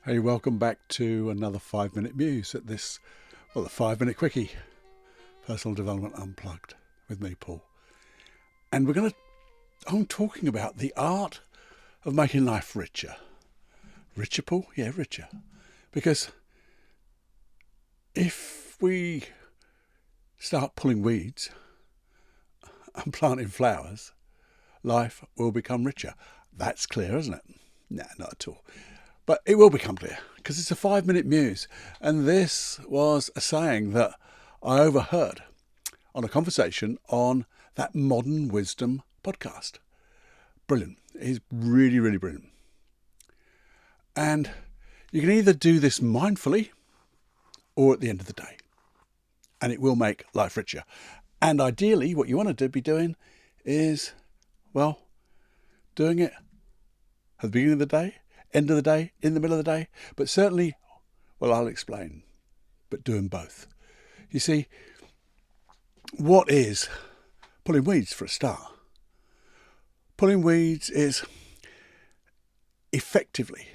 Hey, welcome back to another 5-minute muse at this, the 5-minute quickie, Personal Development Unplugged with me, Paul. And I'm talking about the art of making life richer. Richer, Paul? Yeah, richer. Because if we start pulling weeds and planting flowers, life will become richer. That's clear, isn't it? Nah, not at all. But it will become clear because it's a 5-minute muse. And this was a saying that I overheard on a conversation on that Modern Wisdom podcast. Brilliant. He's really, really brilliant. And you can either do this mindfully or at the end of the day. And it will make life richer. And ideally, what you want to be doing is, doing it at the beginning of the day, end of the day, in the middle of the day, but certainly, I'll explain, but doing both. You see, what is pulling weeds for a start? Pulling weeds is effectively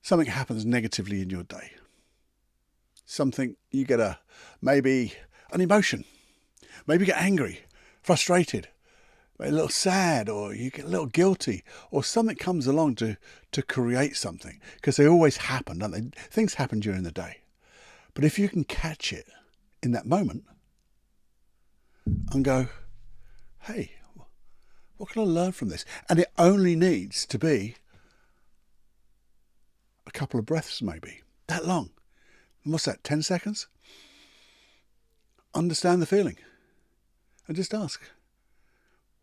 something happens negatively in your day. Something, you get maybe an emotion, maybe you get angry, frustrated, a little sad, or you get a little guilty, or something comes along to create something, because they always happen, don't they? Things happen during the day. But if you can catch it in that moment and go, hey, what can I learn from this? And it only needs to be a couple of breaths, maybe, that long. And what's that, 10 seconds? Understand the feeling and just ask,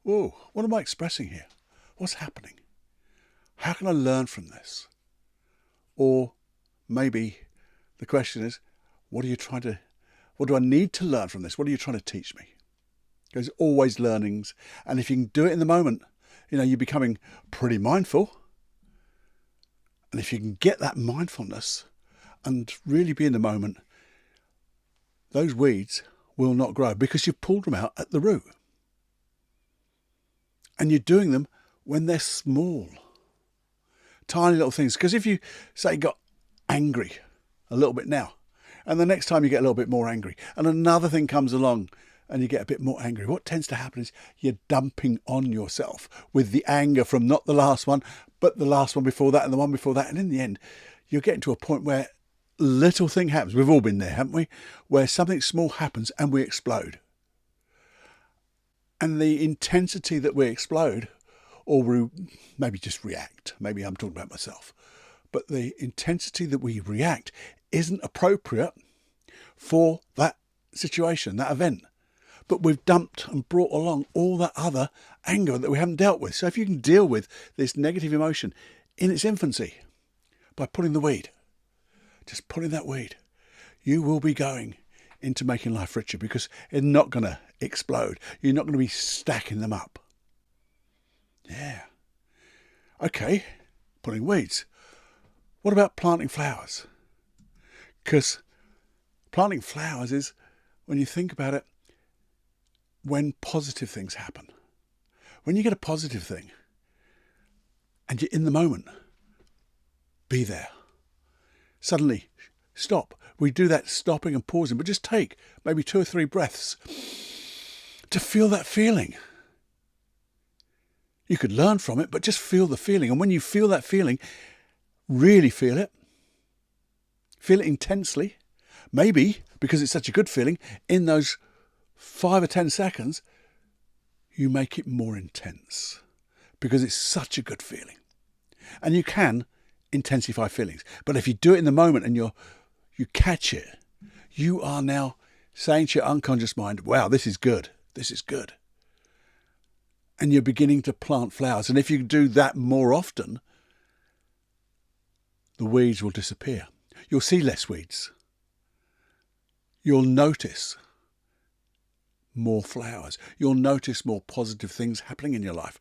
whoa, what am I expressing here? What's happening? How can I learn from this? Or maybe the question is, what do I need to learn from this? What are you trying to teach me? There's always learnings. And if you can do it in the moment, you're becoming pretty mindful. And if you can get that mindfulness and really be in the moment, those weeds will not grow because you've pulled them out at the root. And you're doing them when they're small, tiny little things. Because if you, say, got angry a little bit now, and the next time you get a little bit more angry, and another thing comes along and you get a bit more angry, what tends to happen is you're dumping on yourself with the anger from not the last one, but the last one before that and the one before that. And in the end, you're getting to a point where little thing happens. We've all been there, haven't we? Where something small happens and we explode. And the intensity that we explode, or we maybe just react, maybe I'm talking about myself, but the intensity that we react isn't appropriate for that situation, that event. But we've dumped and brought along all that other anger that we haven't dealt with. So if you can deal with this negative emotion in its infancy by pulling the weed, just pulling that weed, you will be going into making life richer because it's not going to explode. You're not going to be stacking them up. Yeah. Okay, pulling weeds. What about planting flowers? Because planting flowers is, when you think about it, when positive things happen. When you get a positive thing and you're in the moment, be there. Suddenly, stop. We do that stopping and pausing, but just take maybe 2 or 3 breaths to feel that feeling. You could learn from it, but just feel the feeling. And when you feel that feeling, really feel it intensely. Maybe, because it's such a good feeling, in those 5 or 10 seconds, you make it more intense because it's such a good feeling. And you can intensify feelings. But if you do it in the moment and you catch it, you are now saying to your unconscious mind, wow, this is good. This is good. And you're beginning to plant flowers. And if you do that more often, the weeds will disappear. You'll see less weeds. You'll notice more flowers. You'll notice more positive things happening in your life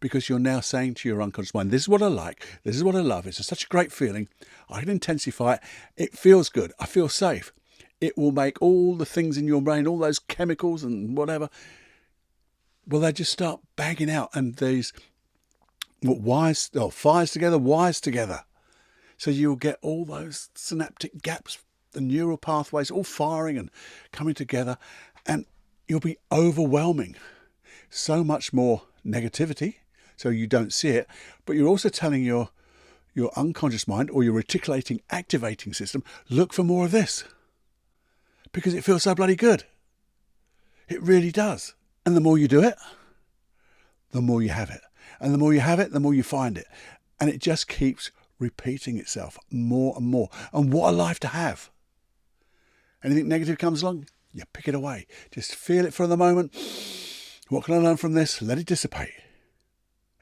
because you're now saying to your unconscious mind, this is what I like, this is what I love, it's such a great feeling, I can intensify it, it feels good, I feel safe. It will make all the things in your brain, all those chemicals and whatever, they just start bagging out, and these fires together, wires together. So you'll get all those synaptic gaps, the neural pathways all firing and coming together, and you'll be overwhelming so much more negativity, so you don't see it, but you're also telling your unconscious mind or your reticulating activating system, look for more of this, because it feels so bloody good. It really does. And the more you do it, the more you have it. And the more you have it, the more you find it. And it just keeps repeating itself more and more. And what a life to have. Anything negative comes along, you pick it away. Just feel it for the moment. What can I learn from this? Let it dissipate.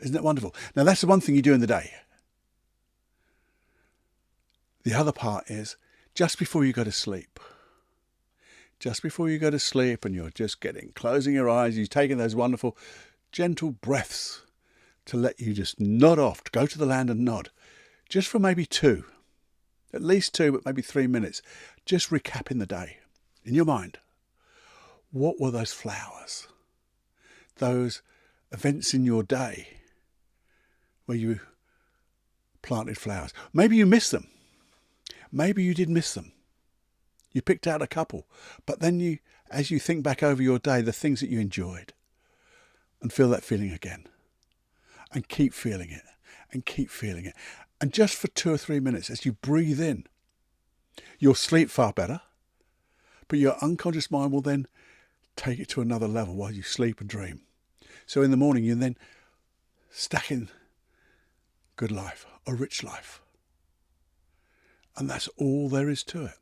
Isn't it wonderful? Now, that's the one thing you do in the day. The other part is just before you go to sleep. Just before you go to sleep and you're just closing your eyes, you're taking those wonderful, gentle breaths to let you just nod off, to go to the land and nod. Just for maybe at least 2, but maybe 3 minutes. Just recapping the day in your mind. What were those flowers? Those events in your day where you planted flowers. Maybe you missed them. Maybe you did miss them. You picked out a couple, but then as you think back over your day, the things that you enjoyed, and feel that feeling again, and keep feeling it, and keep feeling it. And just for 2 or 3 minutes, as you breathe in, you'll sleep far better, but your unconscious mind will then take it to another level while you sleep and dream. So in the morning, you then stack in good life, a rich life. And that's all there is to it.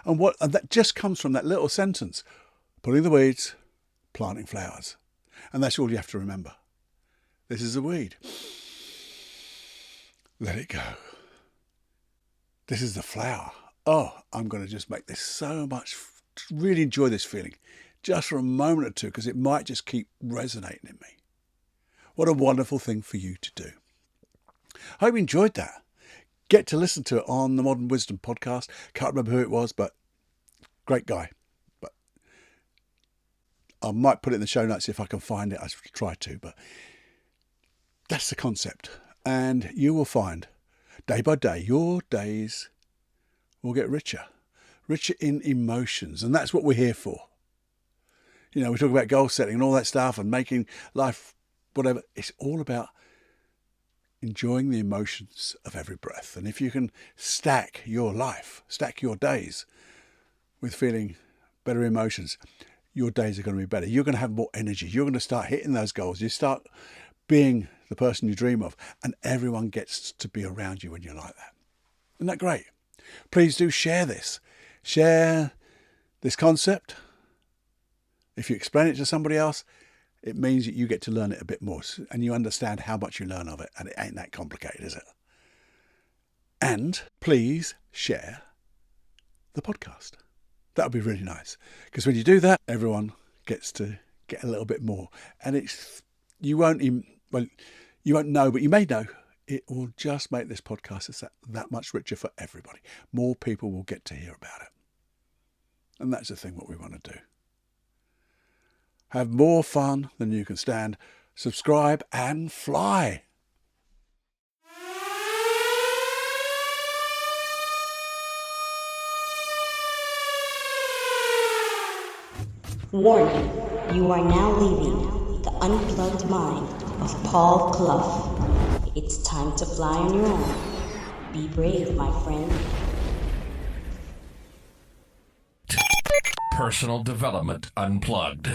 And that just comes from that little sentence, pulling the weeds, planting flowers. And that's all you have to remember. This is a weed. Let it go. This is the flower. Oh, I'm going to just make this so much, really enjoy this feeling, just for a moment or two, because it might just keep resonating in me. What a wonderful thing for you to do. I hope you enjoyed that. Get to listen to it on the Modern Wisdom podcast. Can't remember who it was, but great guy. But I might put it in the show notes if I can find it. I try to, but that's the concept. And you will find, day by day, your days will get richer in emotions. And that's what we're here for. You know, we talk about goal setting and all that stuff and making life whatever. It's all about enjoying the emotions of every breath. And if you can stack your life, stack your days with feeling better emotions, your days are going to be better. You're going to have more energy. You're going to start hitting those goals. You start being the person you dream of, and everyone gets to be around you when you're like that. Isn't that great? Please do share this. Share this concept. If you explain it to somebody else, it means that you get to learn it a bit more and you understand how much you learn of it, and it ain't that complicated, is it? And please share the podcast. That would be really nice, because when you do that, everyone gets to get a little bit more. And you won't know, but you may know, it will just make this podcast that much richer for everybody. More people will get to hear about it. And that's the thing what we want to do. Have more fun than you can stand. Subscribe and fly. Warning, you are now leaving the unplugged mind of Paul Clough. It's time to fly on your own. Be brave, my friend. Personal Development Unplugged.